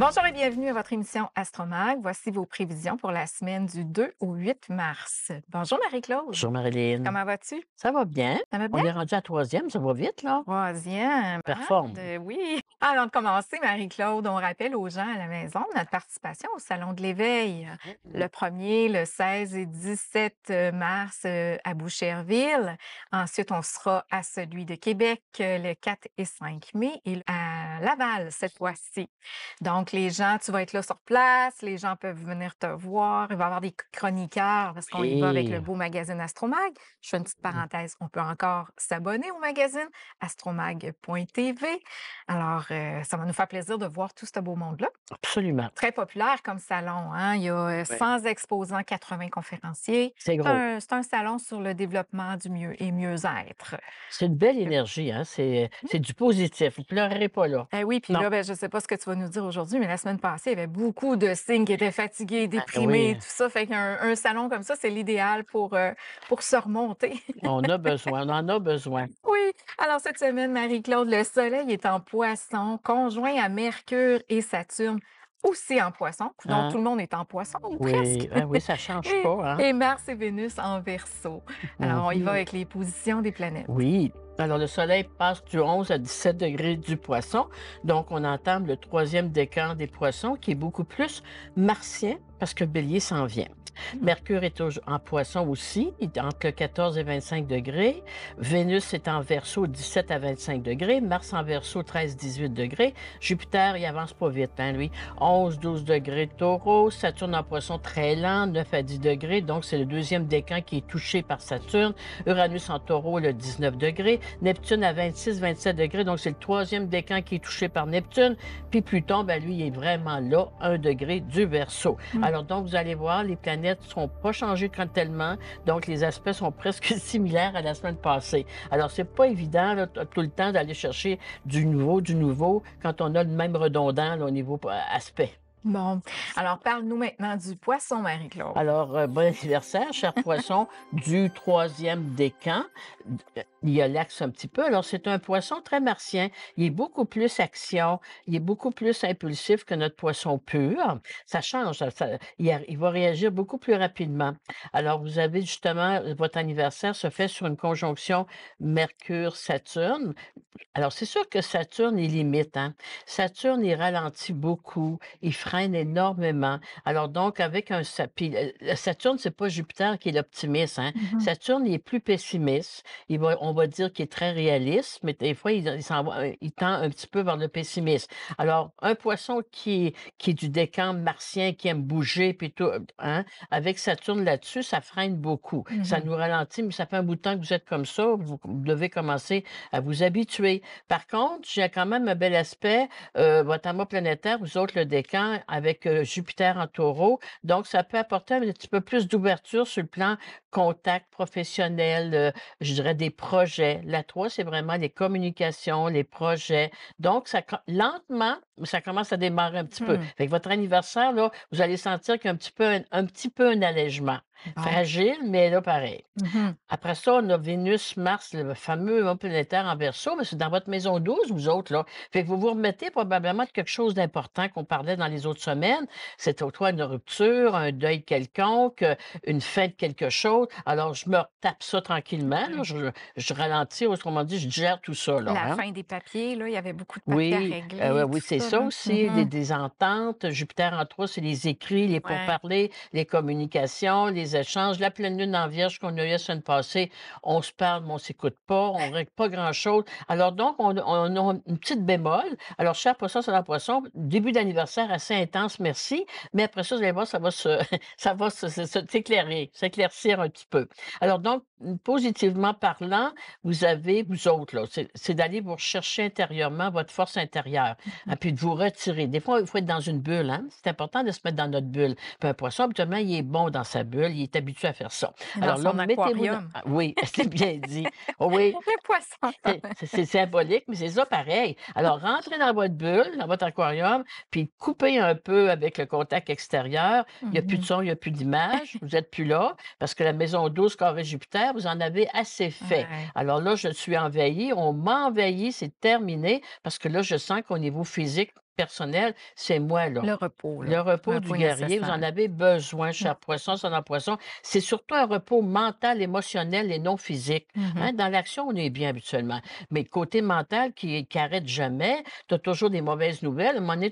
Bonjour et bienvenue à votre émission Astromag. Voici vos prévisions pour la semaine du 2 au 8 mars. Bonjour Marie-Claude. Bonjour Marilyn. Comment vas-tu? Ça va bien? Ça va bien? On est rendu à troisième, ça va vite, là. Troisième. Performe. Oui. Avant de commencer, Marie-Claude, on rappelle aux gens à la maison notre participation au Salon de l'Éveil. Le 1er, le 16 et 17 mars à Boucherville. Ensuite, on sera à celui de Québec le 4 et 5 mai et à Laval cette fois-ci. Donc, les gens, tu vas être là sur place, les gens peuvent venir te voir, il va y avoir des chroniqueurs parce qu'on y va avec le Oui. beau magazine Astromag. Je fais une petite parenthèse, on peut encore s'abonner au magazine astromag.tv. Alors, ça va nous faire plaisir de voir tout ce beau monde-là. Absolument. Très populaire comme salon, hein? Il y a Ouais. 100 exposants, 80 conférenciers. C'est C'est gros. un salon sur le développement du mieux et mieux-être. C'est une belle énergie, hein? C'est du positif. Vous pleurerez pas là. Eh oui, puis Non. là, ben, je ne sais pas ce que tu vas nous dire aujourd'hui, mais la semaine passée, il y avait beaucoup de signes qui étaient fatigués, Ah déprimés, oui, tout ça. Fait qu'un salon comme ça, c'est l'idéal pour se remonter. on a besoin, on en a besoin. Oui. Alors, cette semaine, Marie-Claude, le soleil est en poisson, conjoint à Mercure et Saturne, aussi en poisson. Donc, tout Hein? le monde est en poisson, ou presque. Oui, ah oui, ça change Et, pas, hein? et Mars et Vénus en verso. Alors, on y va Mhm. avec les positions des planètes. Oui. Alors, le soleil passe du 11 à 17 degrés du poisson. Donc, on entame le troisième décan des poissons qui est beaucoup plus martien parce que Bélier s'en vient. Mercure est en poisson aussi, il est entre le 14 et 25 degrés. Vénus est en verso, 17 à 25 degrés. Mars en verso, 13-18 degrés. Jupiter, il avance pas vite, hein, lui. 11-12 degrés taureau. Saturne en poisson, très lent, 9 à 10 degrés. Donc, c'est le deuxième décan qui est touché par Saturne. Uranus en taureau, le 19 degrés. Neptune à 26-27 degrés. Donc, c'est le troisième décan qui est touché par Neptune. Puis Pluton, ben, lui, il est vraiment là, 1 degré du verso. Alors, donc, vous allez voir, les planètes ne sont pas changées tellement. Donc, les aspects sont presque similaires à la semaine passée. Alors, c'est pas évident là, tout le temps d'aller chercher du nouveau, quand on a le même redondant là, au niveau aspect. Bon, alors parle-nous maintenant du poisson, Marie-Claude. Alors, bon anniversaire, cher poisson du troisième décan. Il y a l'axe un petit peu. Alors, c'est un poisson très martien. Il est beaucoup plus action, il est beaucoup plus impulsif que notre poisson pur. Ça change, il va réagir beaucoup plus rapidement. Alors, vous avez justement, votre anniversaire se fait sur une conjonction Mercure-Saturne. Alors, c'est sûr que Saturne, il limite, hein. Saturne, il ralentit beaucoup, il freine énormément. Alors donc, avec un puis, Saturne, c'est pas Jupiter qui est l'optimiste, hein. Mhm. Saturne, il est plus pessimiste. On va dire qu'il est très réaliste, mais des fois, il s'en va, il tend un petit peu vers le pessimisme. Alors, un poisson qui est du décan martien, qui aime bouger, puis tout, hein, avec Saturne là-dessus, ça freine beaucoup. Ça Mhm. nous ralentit, mais ça fait un bout de temps que vous êtes comme ça. Vous devez commencer à vous habituer. Par contre, j'ai quand même un bel aspect, votre amas planétaire, vous autres, le décan, avec Jupiter en taureau. Donc, ça peut apporter un petit peu plus d'ouverture sur le plan contact professionnel, je dirais des projets. La 3, c'est vraiment les communications, les projets. Donc, lentement, mais ça commence à démarrer un petit peu. Mhm. Fait que votre anniversaire, là, vous allez sentir qu'il y a un petit peu un allègement. Bon. Fragile, mais là, pareil. Mhm. Après ça, on a Vénus, Mars, le fameux homme planétaire en Verseau, mais c'est dans votre maison 12, vous autres, là. Fait que vous vous remettez probablement de quelque chose d'important qu'on parlait dans les autres semaines. C'est toi une rupture, un deuil quelconque, une fin de quelque chose. Alors, je me retape ça tranquillement, là. Je ralentis, autrement dit, je gère tout ça, là, La hein. fin des papiers, là, il y avait beaucoup de papiers à Oui, régler, oui, tout c'est ça, ça là. aussi, Mhm. des ententes. Jupiter en 3, c'est les écrits, les Ouais. pourparlers, les communications, les échanges. La pleine lune en Vierge qu'on a eue la semaine passée, on se parle, mais on s'écoute pas, on règle pas grand-chose. Alors donc, on a une petite bémol. Alors, cher poisson, c'est la poisson, début d'anniversaire assez intense, merci. Mais après ça, vous allez voir, ça va ça va s'éclaircir un petit peu. Alors donc, positivement parlant, vous avez, vous autres, là, c'est d'aller vous rechercher intérieurement votre force intérieure, hein, Mhm. puis de vous retirer. Des fois, il faut être dans une bulle, hein. C'est important de se mettre dans notre bulle. Puis un poisson, habituellement, il est bon dans sa bulle, il est habitué à faire ça. Et dans Alors là, son mettez-vous dans aquarium. oui, c'est bien dit. Oh oui, Le poisson. c'est symbolique, mais c'est ça pareil. Alors, rentrez dans votre bulle, dans votre aquarium, puis coupez un peu avec le contact extérieur. Il n'y a plus de Mhm. son, il n'y a plus d'image, vous n'êtes plus là, parce que la maison 12 carré Jupiter, vous en avez assez fait. Ouais. Alors là, je suis envahie, on m'a envahi, c'est terminé, parce que là, je sens qu'au niveau physique, personnel, c'est moi, là. Le repos, là, Le un repos du repos guerrier, vous en nécessaire. avez besoin, Mmh. cher poisson, son poisson. C'est surtout un repos mental, émotionnel et non physique. Mmh. Hein, dans l'action, on est bien habituellement. Mais le côté mental qui arrête jamais, tu as toujours des mauvaises nouvelles. À un moment donné,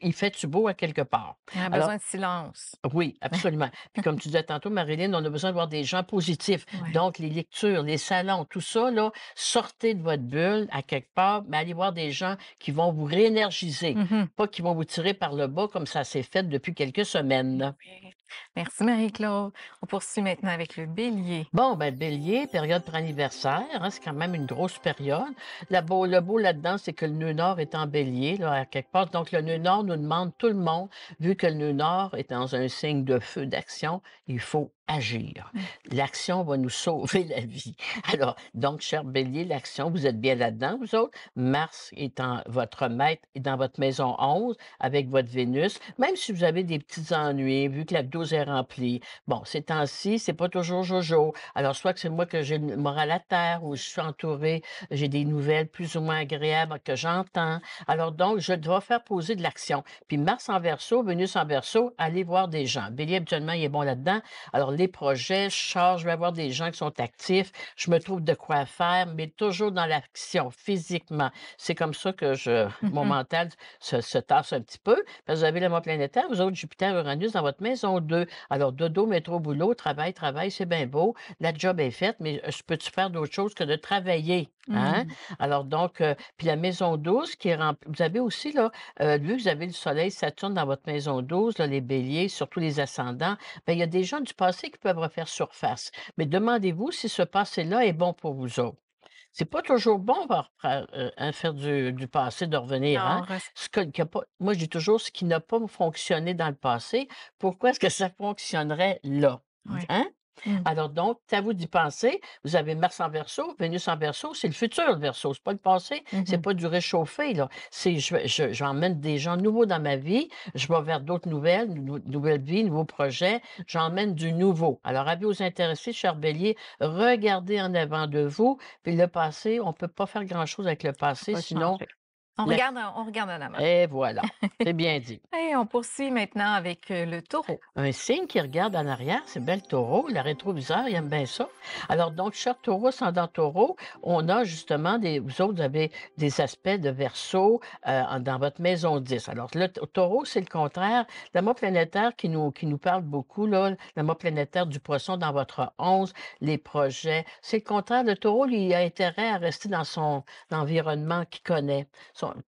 il fait-tu beau à quelque part? On a Alors, besoin de silence. oui, absolument. Puis comme tu disais tantôt, Marilyn, on a besoin de voir des gens positifs. Ouais. Donc, les lectures, les salons, tout ça, là, sortez de votre bulle à quelque part, mais allez voir des gens qui vont vous réénergiser, Mmh. pas qui vont vous tirer par le bas comme ça s'est fait depuis quelques semaines. Oui. Merci Marie-Claude. On poursuit maintenant avec le bélier. Bon, ben, bélier, période préanniversaire, hein, c'est quand même une grosse période. Le beau là-dedans, c'est que le nœud nord est en bélier, là, à quelque part. Donc, le nœud nord nous demande tout le monde, vu que le nœud nord est dans un signe de feu d'action, il faut agir. Mmh. L'action va nous sauver la vie. Alors, donc, cher bélier, l'action, vous êtes bien là-dedans, vous autres. Mars est en votre maître et dans votre maison 11 avec votre Vénus. Même si vous avez des petits ennuis, vu que la dose est remplie, bon, ces temps-ci, c'est pas toujours jojo. Alors, soit que c'est moi que j'ai le moral à terre ou je suis entourée, j'ai des nouvelles plus ou moins agréables que j'entends. Alors donc, je dois faire poser de l'action. Puis Mars en Verseau, Vénus en Verseau, aller voir des gens. Bélier, habituellement, il est bon là-dedans. Alors, les projets, je charge, je vais avoir des gens qui sont actifs, je me trouve de quoi faire, mais toujours dans l'action, physiquement. C'est comme ça que mon Mmh. mental se tasse un petit peu. Parce que vous avez le mois planétaire, vous autres, Jupiter, Uranus dans votre maison 2. Alors, dodo, métro, boulot, travail, travail, c'est bien beau. La job est faite, mais je peux-tu faire d'autre chose que de travailler? Hein? Mmh. Alors, donc, puis la maison 12 qui est remplie. Vous avez aussi, là, vu que vous avez le soleil, Saturne dans votre maison 12, là, les béliers, surtout les ascendants, bien, il y a des gens du passé qui peuvent refaire surface. Mais demandez-vous si ce passé-là est bon pour vous autres. C'est pas toujours bon hein, faire du passé, de revenir, hein? Non, reste Ce que qui a pas moi, je dis toujours ce qui n'a pas fonctionné dans le passé, pourquoi est-ce que ça fonctionnerait là? ouais. Hein? Mmh. Alors donc, c'est à vous d'y penser. Vous avez Mars en Verseau, Vénus en Verseau, c'est le futur, le Verseau, c'est pas le passé, c'est Mmh. pas du réchauffé, là. C'est j'emmène des gens nouveaux dans ma vie, je vais vers d'autres nouvelles vies, nouveaux projets, j'emmène du nouveau. Alors, avis aux intéressés, chers béliers, regardez en avant de vous, puis le passé, on peut pas faire grand-chose avec le On passé, peut sinon changer. la On regarde en avant. et voilà, c'est bien dit. Et on poursuit maintenant avec, le taureau. Un signe qui regarde en arrière, c'est belle taureau, le rétroviseur, il aime bien ça. Alors donc, cher taureau, ascendant taureau, on a justement vous autres, vous avez des aspects de verso dans votre maison 10. Alors, le taureau, c'est le contraire. La mot planétaire qui nous parle beaucoup, là, la mot planétaire du poisson dans votre 11, les projets, c'est le contraire. Le taureau, lui, il a intérêt à rester dans son environnement qu'il connaît.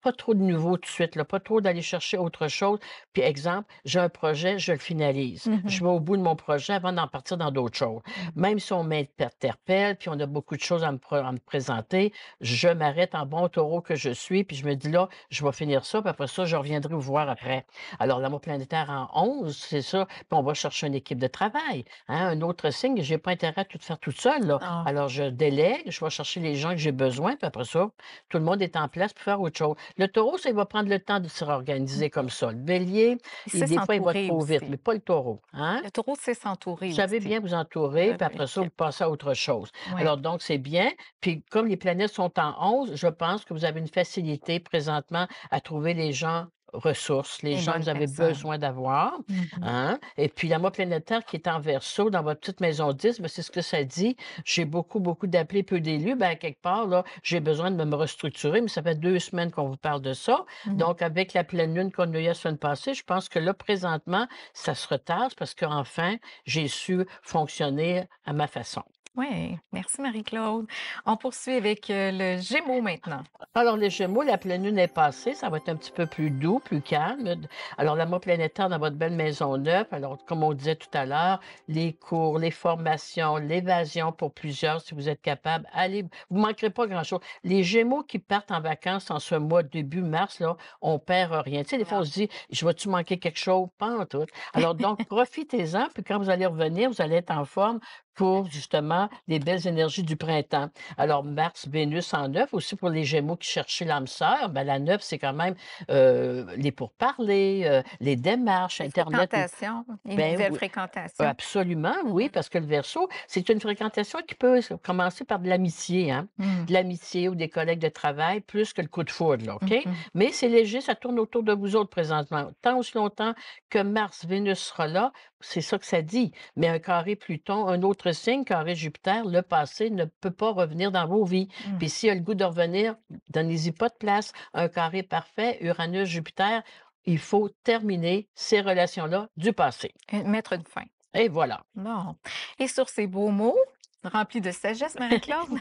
Pas trop de nouveau tout de suite, là, pas trop d'aller chercher autre chose. Puis exemple, j'ai un projet, je le finalise. Mmh. Je vais au bout de mon projet avant d'en partir dans d'autres choses. Mmh. Même si on m'interpelle, puis on a beaucoup de choses à me présenter, je m'arrête en bon taureau que je suis, puis je me dis là, je vais finir ça, puis après ça, je reviendrai vous voir après. Alors, l'amour planétaire en 11, c'est ça. Puis on va chercher une équipe de travail. Hein, un autre signe, je n'ai pas intérêt à tout faire toute seule, là. Ah. Alors, je délègue, je vais chercher les gens que j'ai besoin, puis après ça, tout le monde est en place pour faire autre chose. Le taureau, ça, il va prendre le temps de se réorganiser comme ça. Le bélier, Il et sait des fois, il va s'entourer trop vite, aussi. mais pas le taureau, hein? Le taureau sait s'entourer Vous savez aussi. bien vous entourer, puis De après ça, vous l'équipe. passez à autre chose. Ouais. Alors donc, c'est bien. Puis comme les planètes sont en 11, je pense que vous avez une facilité présentement à trouver les gens ressources, les Les gens que bonnes vous avez personnes. besoin d'avoir, Mmh. hein? Et puis la moi planétaire qui est en Verseau dans votre petite maison 10, ben, c'est ce que ça dit. J'ai beaucoup, beaucoup d'appelés, peu d'élus. Ben, quelque part, là, j'ai besoin de me restructurer, mais ça fait 2 semaines qu'on vous parle de ça. Mmh. Donc, avec la pleine lune qu'on a eue la semaine passée, je pense que là, présentement, ça se retarde parce qu'enfin, j'ai su fonctionner à ma façon. Ouais, merci Marie-Claude. On poursuit avec, le Gémeaux maintenant. Alors, les Gémeaux, la pleine lune est passée, ça va être un petit peu plus doux, plus calme. Alors, l'amour planétaire dans votre belle maison neuve. Alors, comme on disait tout à l'heure, les cours, les formations, l'évasion pour plusieurs, si vous êtes capable, allez, vous ne manquerez pas grand-chose. Les Gémeaux qui partent en vacances en ce mois, début mars, là, on perd rien. Tu sais, des fois, on Non. se dit, je vais-tu manquer quelque chose? Pas en tout. Alors, donc, profitez-en, puis quand vous allez revenir, vous allez être en forme pour justement les belles énergies du printemps. Alors Mars, Vénus en 9 aussi pour les Gémeaux qui cherchaient l'âme sœur, ben la 9 c'est quand même, les pourparlers, les démarches, Les internet ou fréquentations, les ben nouvelles oui. fréquentations. Absolument, oui, Mmh parce que le Verseau, c'est une fréquentation qui peut commencer par de l'amitié, hein. mh. De l'amitié ou des collègues de travail, plus que le coup de foudre, là, OK? Mmh mh. Mais c'est léger, ça tourne autour de vous autres présentement. Tant aussi longtemps que Mars, Vénus sera là, c'est ça que ça dit. Mais un carré Pluton, un autre signe, carré Jupiter, le passé ne peut pas revenir dans vos vies. Mmh. Puis s'il a le goût de revenir, donnez-y pas de place. Un carré parfait, Uranus, Jupiter, il faut terminer ces relations-là du passé. Mettre une fin. Et voilà. Bon, et sur ces beaux mots remplis de sagesse, Marie-Claude,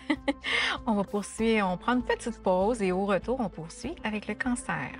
on va poursuivre, on prend une petite pause et au retour, on poursuit avec le cancer.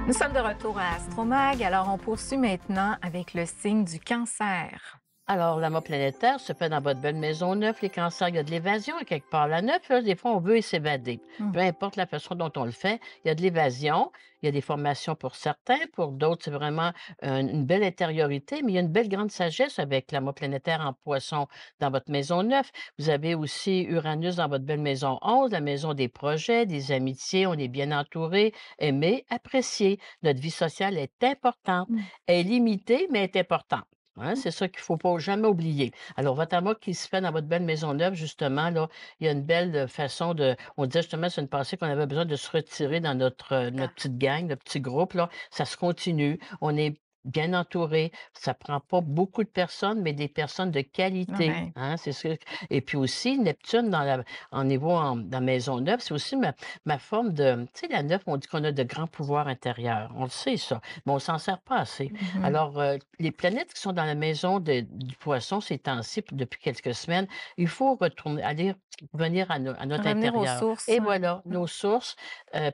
Nous sommes de retour à Astromag, alors on poursuit maintenant avec le signe du cancer. Alors, l'amas planétaire se fait dans votre belle maison neuve. Les cancers, il y a de l'évasion à quelque part. La neuf, là, des fois, on veut s'évader. Mmh. Peu importe la façon dont on le fait, il y a de l'évasion. Il y a des formations pour certains. Pour d'autres, c'est vraiment une belle intériorité, mais il y a une belle grande sagesse avec l'amas planétaire en poisson dans votre maison neuve. Vous avez aussi Uranus dans votre belle maison 11, la maison des projets, des amitiés. On est bien entouré, aimé, apprécié. Notre vie sociale est importante. Mmh. Elle est limitée, mais elle est importante. Hein, Mmh. c'est ça qu'il ne faut pas jamais oublier. Alors, votre amas qui se fait dans votre belle maison neuve, justement, là, il y a une belle façon de. On disait justement, c'est une pensée qu'on avait besoin de se retirer dans notre petite gang, notre petit groupe. Là. Ça se continue. On est bien entouré. Ça ne prend pas beaucoup de personnes, mais des personnes de qualité. Ouais. Hein, c'est sûr. Et puis aussi, Neptune en niveau dans maison neuve, c'est aussi ma forme de. Tu sais, la neuve, on dit qu'on a de grands pouvoirs intérieurs. On le sait, ça. Mais on ne s'en sert pas assez. Mmh. Alors, les planètes qui sont dans la maison du poisson ces temps-ci, depuis quelques semaines, il faut revenir à notre Revenir aux intérieur. sources. Et voilà, Mmh. nos sources,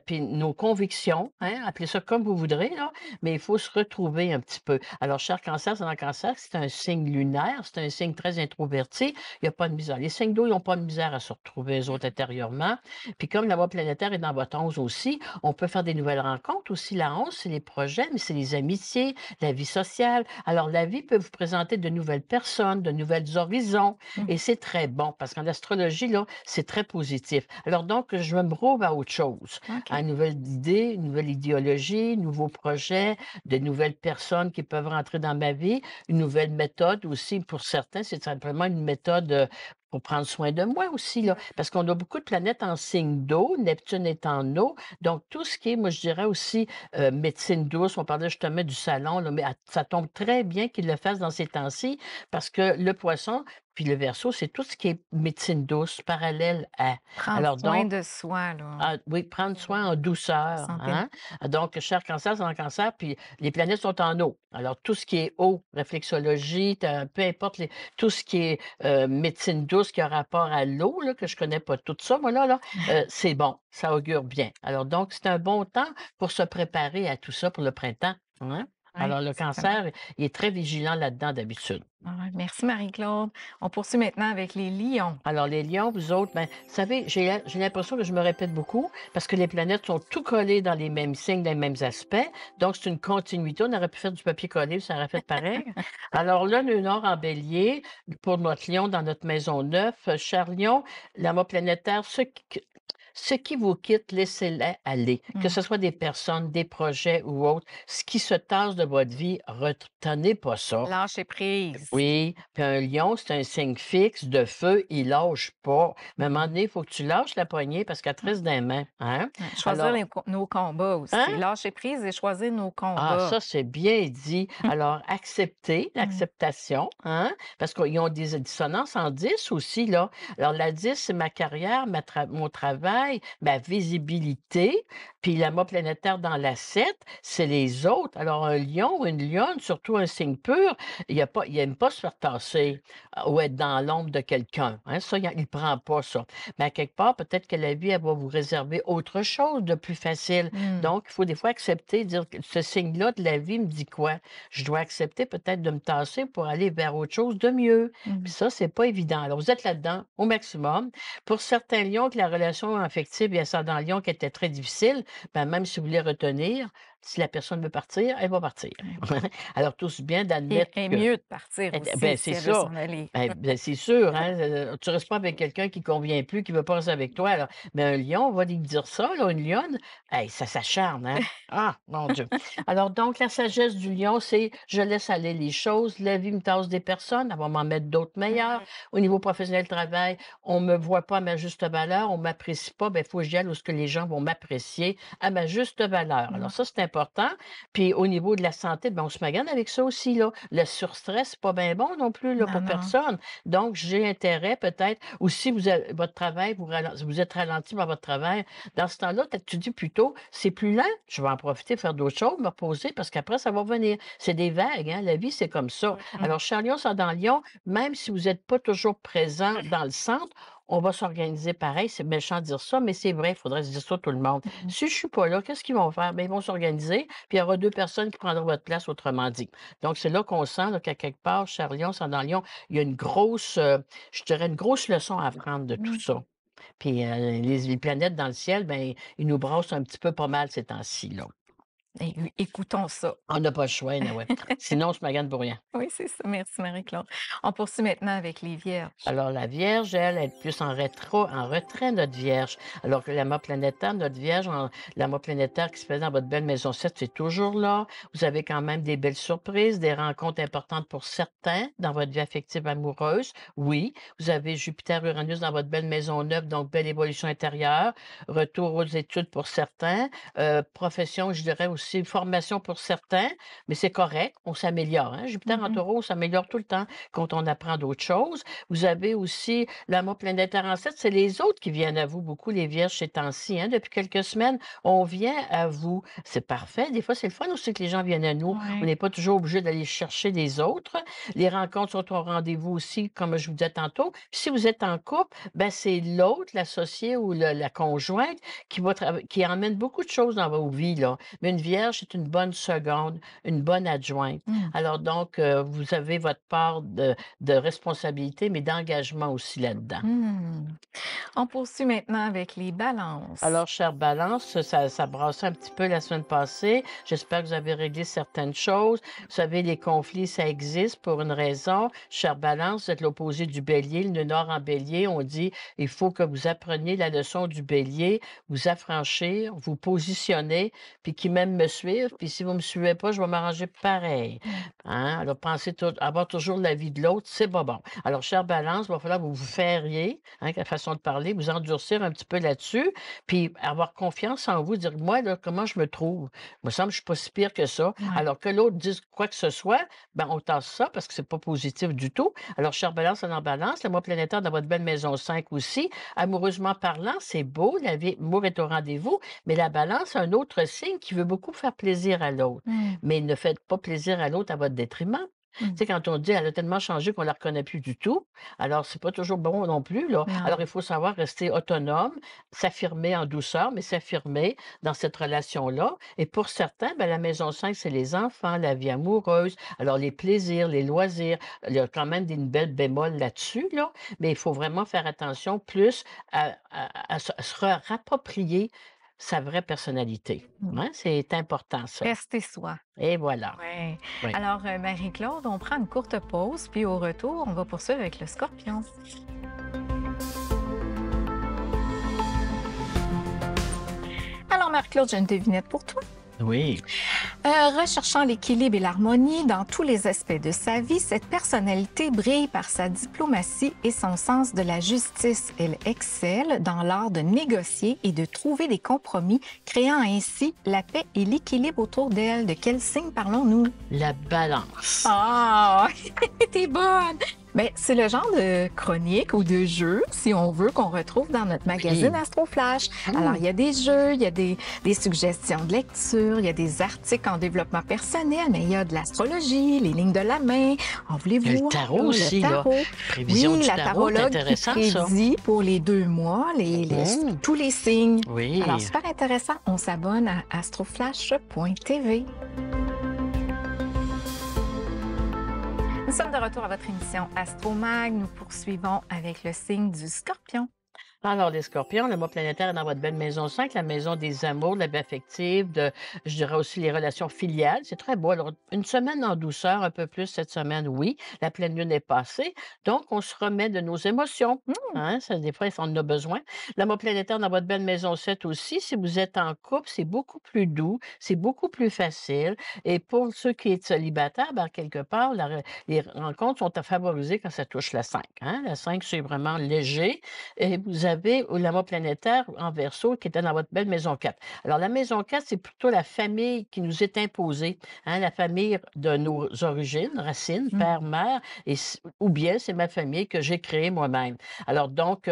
puis nos convictions, hein, appelez ça comme vous voudrez, là, mais il faut se retrouver un petit peu. Alors, cher Cancer, c'est dans le Cancer, c'est un signe lunaire, c'est un signe très introverti, il n'y a pas de misère. Les signes d'eau, ils n'ont pas de misère à se retrouver, eux autres, intérieurement. Puis comme la voie planétaire est dans votre 11 aussi, on peut faire des nouvelles rencontres aussi. La 11, c'est les projets, mais c'est les amitiés, la vie sociale. Alors, la vie peut vous présenter de nouvelles personnes, de nouvelles horizons, Mmh. et c'est très bon parce qu'en astrologie, là, c'est très positif. Alors, donc, je me rouvre à autre chose, à OK. une nouvelle idée, une nouvelle idéologie, nouveaux projets, de nouvelles personnes qui peuvent rentrer dans ma vie, une nouvelle méthode aussi. Pour certains, c'est simplement une méthode pour prendre soin de moi aussi, là, parce qu'on a beaucoup de planètes en signe d'eau, Neptune est en eau, donc tout ce qui est, moi je dirais aussi, médecine douce, on parlait justement du salon, là, mais ça tombe très bien qu'il le fasse dans ces temps-ci, parce que le poisson, puis le verso, c'est tout ce qui est médecine douce, parallèle à. Prendre Alors soin donc, de soi, là. ah oui, prendre soin en La douceur, santé. hein? Donc, cher Cancer, c'est dans le Cancer, puis les planètes sont en eau. Alors, tout ce qui est eau, réflexologie, peu importe tout ce qui est médecine douce qui a rapport à l'eau, là, que je connais pas tout ça, moi, là, c'est bon, ça augure bien. Alors, donc, c'est un bon temps pour se préparer à tout ça pour le printemps, hein? Oui, Alors, le exactement. Cancer, il est très vigilant là-dedans d'habitude. Ouais, merci Marie-Claude. On poursuit maintenant avec les lions. Alors, les lions, vous autres, ben, vous savez, j'ai l'impression que je me répète beaucoup parce que les planètes sont tout collées dans les mêmes signes, dans les mêmes aspects. Donc, c'est une continuité. On aurait pu faire du papier-collé, ça aurait fait pareil. Alors là, le Nord en bélier, pour notre lion dans notre maison neuve, cher lion, l'amas planétaire, ce qui vous quitte, laissez-les aller. Que Mmh. ce soit des personnes, des projets ou autres. Ce qui se tasse de votre vie, retenez pas ça. Lâcher prise. Oui, puis un lion, c'est un signe fixe de feu, il lâche pas. Mais à un moment donné, il faut que tu lâches la poignée parce qu'elle te reste dans les mains, hein? Ouais, choisir Alors, nos combats aussi. hein? Lâcher prise et choisir nos Ah, combats. ça, c'est bien dit. Alors, accepter, Mmh. l'acceptation, hein? Parce qu'ils ont des dissonances en 10 aussi, là. Alors, la 10, c'est ma carrière, mon travail, ma visibilité. Puis l'amas planétaire dans la 7, c'est les autres. Alors, un lion ou une lionne, surtout un signe pur, il n'aime pas se faire tasser ou être dans l'ombre de quelqu'un. Hein? Ça, il ne prend pas ça. Mais à quelque part, peut-être que la vie, elle va vous réserver autre chose de plus facile. Mmh. Donc, il faut des fois accepter, dire que ce signe-là de la vie me dit quoi? Je dois accepter peut-être de me tasser pour aller vers autre chose de mieux. Mmh. Puis ça, c'est pas évident. Alors, vous êtes là-dedans au maximum. Pour certains lions, que la relation affective et ascendant Lion qui était très difficile, ben, même si vous voulez retenir, si la personne veut partir, elle va partir. Alors, tout bien d'admettre Et que mieux de partir aussi ben, si c'est elle veut ça. s'en aller. Ben, c'est sûr, hein, tu restes pas avec quelqu'un qui convient plus, qui veut pas rester avec toi, là. Mais un lion, on va lui dire ça, là, une lionne, hey, ça s'acharne, hein? Ah, mon Dieu! Alors donc la sagesse du lion, c'est: «Je laisse aller les choses, la vie me tasse des personnes, elle va m'en mettre d'autres meilleures. Mmh. Au niveau professionnel, travail, on me voit pas à ma juste valeur, on m'apprécie pas, ben, il faut que j'y aille où ce que les gens vont m'apprécier à ma juste valeur». Alors Mmh. ça, c'est important. Puis au niveau de la santé, ben, on se magane avec ça aussi, là. Le surstress, c'est pas bien bon non plus, là, Non, pour non. personne. Donc, j'ai intérêt peut-être ou si vous avez votre travail, vous êtes ralenti par votre travail, dans ce temps-là, peut-être tu dis plutôt: «C'est plus lent, je vais en profiter, faire d'autres choses, me reposer parce qu'après ça va revenir». C'est des vagues, hein, la vie, c'est comme ça. Mmh. Alors, chez Lion, dans Lion, même si vous êtes pas toujours présent dans le centre, on va s'organiser pareil. C'est méchant de dire ça, mais c'est vrai, il faudrait se dire ça tout le monde. Mmh. Si je suis pas là, qu'est-ce qu'ils vont faire? Bien, ils vont s'organiser, puis il y aura 2 personnes qui prendront votre place, autrement dit. Donc, c'est là qu'on sent là, qu'à quelque part, chez Lion, dans Lion, il y a une grosse, je dirais, une grosse leçon à apprendre de tout Mmh. ça. Puis, les planètes dans le ciel, ben, ils nous brassent un petit peu pas mal ces temps-ci, là. Écoutons ça. On n'a pas le choix, ouais. Sinon, on se magane pour rien. Oui, c'est ça. Merci Marie-Claude. On poursuit maintenant avec les vierges. Alors, la Vierge, elle, est plus en retrait, notre Vierge. Alors que l'amas planétaire, notre Vierge, l'amas planétaire qui se fait dans votre belle maison 7, c'est toujours là. Vous avez quand même des belles surprises, des rencontres importantes pour certains dans votre vie affective amoureuse. Oui, vous avez Jupiter, Uranus dans votre belle maison 9, donc belle évolution intérieure. Retour aux études pour certains. Profession, je dirais aussi formation pour certains, mais c'est correct, on s'améliore. Hein? Jupiter en Mmh. taureau, on s'améliore tout le temps quand on apprend d'autres choses. Vous avez aussi l'amour planétaire en 7, c'est les autres qui viennent à vous beaucoup, les vierges ces temps-ci. Hein. Depuis quelques semaines, on vient à vous. C'est parfait. Des fois, c'est le fun aussi que les gens viennent à nous. On Ouais. n'est pas toujours obligé d'aller chercher des autres. Les rencontres sont au rendez-vous aussi, comme je vous disais tantôt. Puis si vous êtes en couple, ben c'est l'autre, l'associé ou la conjointe qui emmène beaucoup de choses dans vos vies. Là. Mais une vierge, c'est une bonne seconde, une bonne adjointe. Mmh. Alors donc, vous avez votre part de responsabilité, mais d'engagement aussi là-dedans. Mmh. On poursuit maintenant avec les balances. Alors, chère Balance, ça brassait un petit peu la semaine passée. J'espère que vous avez réglé certaines choses. Vous savez, les conflits, ça existe pour une raison. Chère Balance, vous êtes l'opposé du Bélier, le nœud nord en Bélier. On dit, il faut que vous appreniez la leçon du Bélier, vous affranchir, vous positionner, puis qui même me suivent. Puis si vous ne me suivez pas, je vais m'arranger pareil. Mmh. Hein? Alors, pensez avoir toujours l'avis de l'autre, c'est pas bon. Alors, chère Balance, il va falloir que vous vous ferriez, hein, la façon de parler, vous endurcir un petit peu là-dessus, puis avoir confiance en vous, dire: «Moi, là, comment je me trouve? Il me semble que je suis pas si pire que ça». Ouais. Alors que l'autre dise quoi que ce soit, ben, on tasse ça parce que c'est pas positif du tout. Alors, chère Balance, on en balance, le mois planétaire dans votre belle maison 5 aussi. Amoureusement parlant, c'est beau, la vie l'amour est au rendez-vous, mais la Balance, un autre signe qui veut beaucoup faire plaisir à l'autre. Mmh. Mais ne faites pas plaisir à l'autre à votre détriment. Tu Mmh. sais, quand on dit: «Elle a tellement changé qu'on la reconnaît plus du tout», alors c'est pas toujours bon non plus, là. Non. Alors il faut savoir rester autonome, s'affirmer en douceur, mais s'affirmer dans cette relation-là et pour certains, ben, la maison 5, c'est les enfants, la vie amoureuse, alors les plaisirs, les loisirs. Il y a quand même une belle bémol là-dessus, là, mais il faut vraiment faire attention plus à se rapproprier sa vraie personnalité. Mmh. Hein, c'est important ça Rester soi. et voilà. Ouais. Oui. Alors, Marie-Claude, on prend une courte pause, puis au retour, on va poursuivre avec le scorpion. Alors, Marie-Claude, j'ai une devinette pour toi. Oui. Recherchant l'équilibre et l'harmonie dans tous les aspects de sa vie, cette personnalité brille par sa diplomatie et son sens de la justice. Elle excelle dans l'art de négocier et de trouver des compromis, créant ainsi la paix et l'équilibre autour d'elle. De quel signe parlons-nous? La balance. Ah, t'es bonne! Ben, c'est le genre de chronique ou de jeu, si on veut, qu'on retrouve dans notre magazine Oui. Astro Flash. Mmh. Alors, il y a des jeux, il y a des suggestions de lecture, il y a des articles en développement personnel, mais il y a de l'astrologie, les lignes de la main. En voulez-vous? Il y a le tarot aussi, le là. tarot. Prévision Oui, du la tarot, c'est tarologue qui intéressant, ça. prédit pour les 2 mois Mmh. tous les signes. Oui. Alors, super intéressant. On s'abonne à astroflash.tv. Nous sommes de retour à votre émission Astromag. Nous poursuivons avec le signe du Scorpion. Alors, les scorpions, le mois planétaire est dans votre belle maison 5, la maison des amours, de la vie affective, je dirais aussi les relations filiales. C'est très beau. Alors, une semaine en douceur, un peu plus cette semaine, oui. La pleine lune est passée. Donc, on se remet de nos émotions. Mmh, Hein, ça, des fois, on en a besoin. Le mois planétaire dans votre belle maison 7 aussi, si vous êtes en couple, c'est beaucoup plus doux, c'est beaucoup plus facile. Et pour ceux qui sont célibataires, ben, quelque part, les rencontres sont à favoriser quand ça touche la 5. Hein? La 5, c'est vraiment léger. Et vous avez l'amour planétaire en Verseau qui était dans votre belle maison 4. Alors, la maison 4, c'est plutôt la famille qui nous est imposée, hein, la famille de nos origines, racines, mmh. père, mère, ou bien c'est ma famille que j'ai créée moi-même. Alors, donc,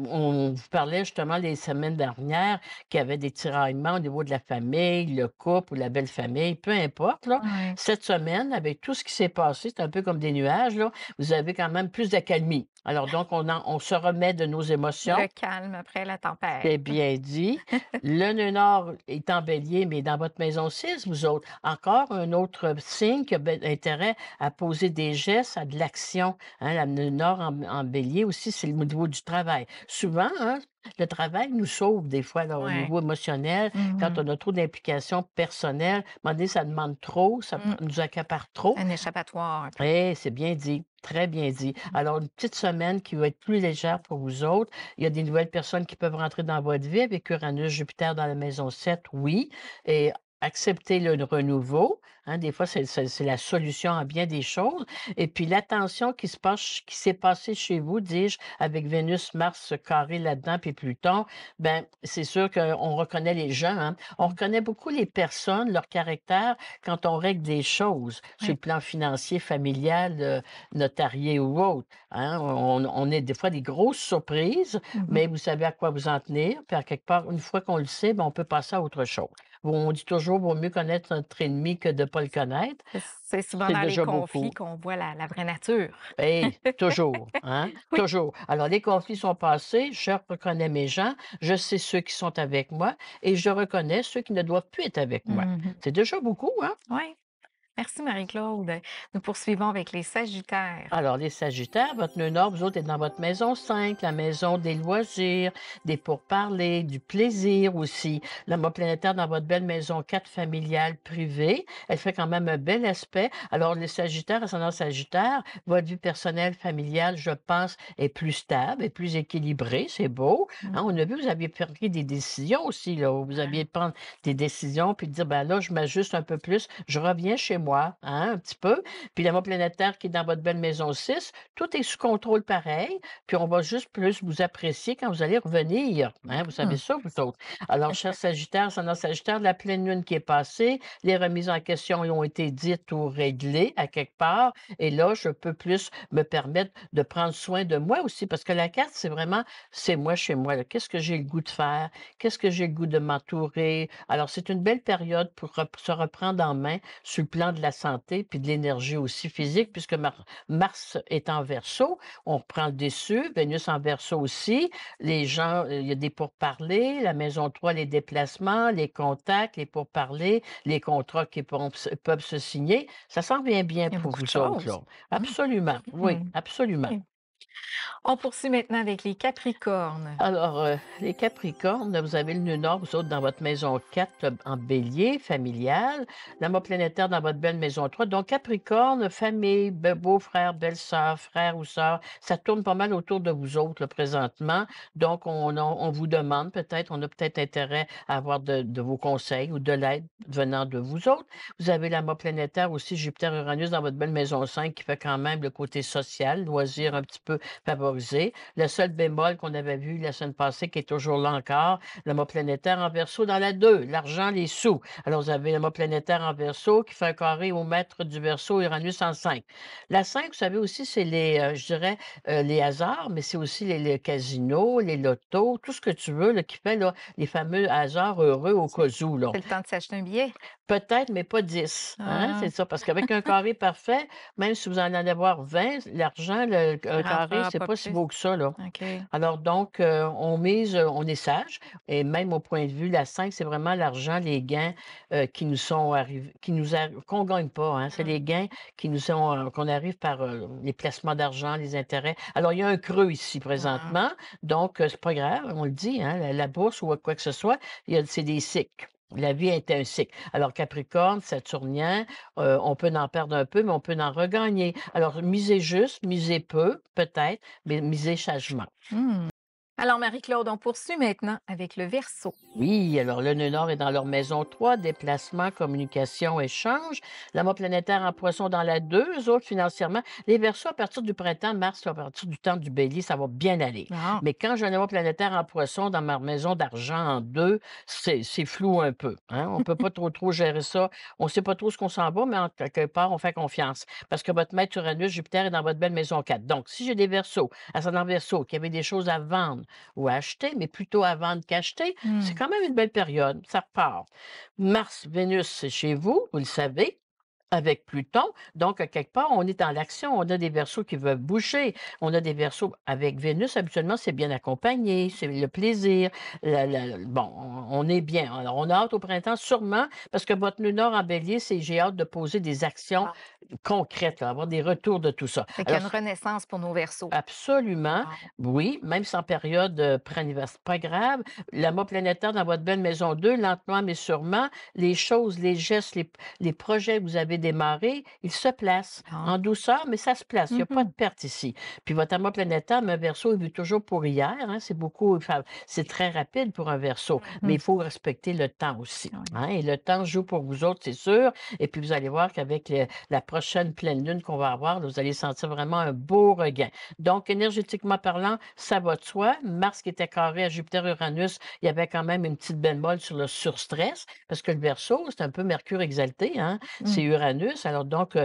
on vous parlait justement les semaines dernières qu'il y avait des tiraillements au niveau de la famille, le couple ou la belle famille, peu importe. Là. Ouais. Cette semaine, avec tout ce qui s'est passé, c'est un peu comme des nuages, là, vous avez quand même plus d'accalmie. Alors donc, on se remet de nos Le émotions. calme après la tempête. C'est bien dit. Le nœud nord est en bélier, mais dans votre maison 6, vous autres, encore un autre signe qui a intérêt à poser des gestes, à de l'action. Hein, la nœud nord en bélier aussi, c'est au niveau du travail. Souvent, hein, le travail nous sauve des fois là, au Ouais. niveau émotionnel, quand Mmh. on a trop d'implications personnelles. À un moment donné, ça demande trop, ça Mmh. nous accapare trop. Un échappatoire un peu. Eh, c'est bien dit, très bien dit. Alors, une petite semaine qui va être plus légère pour vous autres. Il y a des nouvelles personnes qui peuvent rentrer dans votre vie avec Uranus, Jupiter dans la maison 7, oui. Et accepter le renouveau. Hein, des fois, c'est la solution à bien des choses. Et puis, l'attention qui s'est passée chez vous, dis-je, avec Vénus, Mars carré là-dedans, puis Pluton, ben, c'est sûr qu'on reconnaît les gens. Hein. On Mmh. reconnaît beaucoup les personnes, leur caractère, quand on règle des choses sur Ouais. le plan financier, familial, notarié ou autre, hein. On est des fois des grosses surprises, Mmh. mais vous savez à quoi vous en tenir, puis à quelque part, une fois qu'on le sait, ben, on peut passer à autre chose. Bon, on dit toujours: «Vaut mieux connaître notre ennemi que de ne pas le connaître». C'est souvent C'est dans les déjà conflits beaucoup. qu'on voit la vraie nature. Hey, toujours, hein, Oui. toujours. Alors les conflits sont passés, je reconnais mes gens, je sais ceux qui sont avec moi et je reconnais ceux qui ne doivent plus être avec moi. Mmh. C'est déjà beaucoup, hein? Ouais. Merci Marie-Claude. Nous poursuivons avec les Sagittaires. Alors, les Sagittaires, votre nœud nord, vous autres, êtes dans votre maison 5, la maison des loisirs, des pourparlers, du plaisir aussi. Le mât planétaire dans votre belle maison 4 familiale privée. Elle fait quand même un bel aspect. Alors, les Sagittaires, ascendant Sagittaire, votre vie personnelle, familiale, je pense, est plus stable, est plus équilibrée. C'est beau. Mmh. Hein, on a vu, vous aviez pris des décisions aussi, là. Vous aviez prendre des décisions, puis dire, ben là, je m'ajuste un peu plus, je reviens chez moi, hein, un petit peu. Puis l'amour planétaire qui est dans votre belle maison 6, tout est sous contrôle pareil, puis on va juste plus vous apprécier quand vous allez revenir, hein, vous savez Mmh. ça, vous autres. Alors, cher Sagittaire, ascendant Sagittaire, la pleine lune qui est passée, les remises en question ont été dites ou réglées à quelque part, et là, je peux plus me permettre de prendre soin de moi aussi, parce que la carte, c'est vraiment, c'est moi chez moi, là. Qu'est-ce que j'ai le goût de faire? Qu'est-ce que j'ai le goût de m'entourer? Alors, c'est une belle période pour se reprendre en main sur le plan de la santé puis de l'énergie aussi physique, puisque Mars est en Verseau, on reprend le dessus, Vénus en Verseau aussi. Les gens, il y a des pourparlers, la maison 3, les déplacements, les contacts, les pourparlers, les contrats qui peuvent se signer. Ça s'en vient bien Il y a pour beaucoup de vous autres, choses. là. Absolument, oui, Mmh. absolument. OK. On poursuit maintenant avec les Capricornes. Alors, les Capricornes, vous avez le nœud nord, vous autres, dans votre maison 4 en bélier, familial. L'amour planétaire dans votre belle maison 3. Donc, Capricorne, famille, beau-frère, belle-sœur, frère ou sœur, ça tourne pas mal autour de vous autres, là, présentement. Donc, on vous demande peut-être, on a peut-être intérêt à avoir de vos conseils ou de l'aide venant de vous autres. Vous avez l'amour planétaire aussi, Jupiter-Uranus dans votre belle maison 5 qui fait quand même le côté social, loisir un petit peu favorisé. Le seul bémol qu'on avait vu la semaine passée, qui est toujours là encore, le mot planétaire en Verseau dans la 2, l'argent, les sous. Alors, vous avez le mot planétaire en Verseau qui fait un carré au maître du Verseau, Uranus en 5. La 5, vous savez aussi, c'est les, je dirais, les hasards, mais c'est aussi les casinos, les lotos, tout ce que tu veux, là, qui fait là, les fameux hasards heureux au C'est cas où. Là. c'est le temps de s'acheter un billet? Peut-être, mais pas 10, hein, c'est Ah, ça. Parce qu'avec un carré parfait, même si vous en allez avoir 20, l'argent, un rentre démarrer, Ah, c'est pas pas si plus. beau que ça, là. OK. Alors donc, on mise, on est sage et même au point de vue, la 5, c'est vraiment l'argent, les gains, qui nous sont arrivés qui nous arri qu'on gagne pas, hein. C'est Mmh. les gains qui nous sont, qu'on arrive par, les placements d'argent, les intérêts. Alors il y a un creux ici Ah. présentement, donc c'est pas grave, on le dit, hein, la bourse ou quoi que ce soit, c'est des cycles. La vie est un cycle. Alors Capricorne, Saturnien, on peut en perdre un peu, mais on peut en regagner. Alors misez juste, misez peu, peut-être, mais misez sagement. Mmh. Alors, Marie-Claude, on poursuit maintenant avec le Verseau. Oui, alors le nœud nord est dans leur maison 3, déplacement, communication, échange. L'amour planétaire en poisson dans la 2, eux autres financièrement. Les Verseaux, à partir du printemps, mars, à partir du temps du bélier, ça va bien aller. Ah. Mais quand j'ai un amour planétaire en poisson dans ma maison d'argent en 2, c'est flou un peu. Hein? On ne peut pas trop gérer ça. On ne sait pas trop ce qu'on s'en va, mais en quelque part, on fait confiance. Parce que votre maître Uranus, Jupiter est dans votre belle maison 4. Donc, si j'ai des Verseaux, ascendant Verseau, qui avaient des choses à vendre ou à acheter, mais plutôt à vendre qu'acheter, c'est Mmh. quand même une belle période, ça repart. Mars, Vénus, c'est chez vous, vous le savez, avec Pluton. Donc, à quelque part, on est dans l'action. On a des versos qui veulent bouger. On a des versos avec Vénus. Habituellement, c'est bien accompagné, c'est le plaisir. Bon, on est bien. Alors, on a hâte au printemps, sûrement, parce que votre nœud nord en bélier, c'est j'ai hâte de poser des actions Ah. concrètes, là, avoir des retours de tout ça. Fait qu'il y a Alors, une renaissance pour nos Verseaux. absolument, Wow. oui, même sans période, pré-anniversaire, pas grave. L'amas planétaire dans votre belle maison 2, lentement mais sûrement, les choses, les gestes, les projets que vous avez démarrés, ils se placent Ah. en douceur, mais ça se place. Il n'y a pas de Mmh. perte ici. Puis votre amas planétaire, mais un Verseau, il vit toujours pour hier, hein, c'est beaucoup, enfin, c'est très rapide pour un Verseau, mais Mmh. il faut respecter le temps aussi, Oui. hein, et le temps joue pour vous autres, c'est sûr. Et puis vous allez voir qu'avec la prochaine pleine lune qu'on va avoir, là, vous allez sentir vraiment un beau regain. Donc, énergétiquement parlant, ça va de soi. Mars qui était carré à Jupiter-Uranus, il y avait quand même une petite bémol sur le surstress, parce que le Verseau, c'est un peu Mercure exalté, hein? C'est Mmh. Uranus. Alors donc,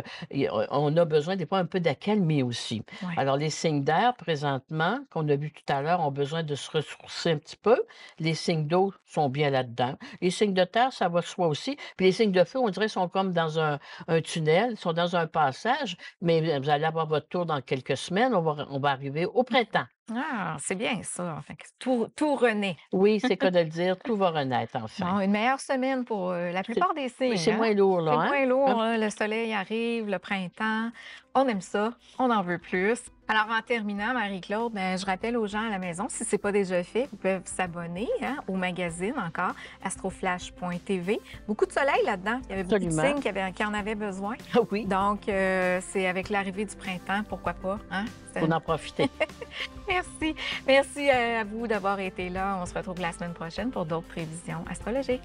on a besoin des fois un peu d'accalmie aussi. Ouais. Alors, les signes d'air, présentement, qu'on a vu tout à l'heure, ont besoin de se ressourcer un petit peu. Les signes d'eau sont bien là-dedans. Les signes de terre, ça va de soi aussi. Puis les signes de feu, on dirait, sont comme dans un tunnel, sont dans un passage, mais vous allez avoir votre tour dans quelques semaines. On va arriver au printemps. Ah, c'est bien ça. Fait que tout renaît. Oui, c'est cas de le dire, tout va renaître enfin. Bon, une meilleure semaine pour, la C'est plupart des oui, signes, c'est hein? moins lourd là, C'est hein? moins Hein? lourd, hein, le soleil arrive, le printemps, on aime ça, on en veut plus. Alors en terminant, Marie-Claude, ben, je rappelle aux gens à la maison, si ce n'est pas déjà fait, ils peuvent s'abonner, hein, au magazine encore, astroflash.tv. Beaucoup de soleil là-dedans, il y avait beaucoup de Absolument. signes qui en avaient besoin. Ah oui, Donc c'est avec l'arrivée du printemps, pourquoi pas, hein? faut en profiter. Merci. Merci à vous d'avoir été là. On se retrouve la semaine prochaine pour d'autres prévisions astrologiques.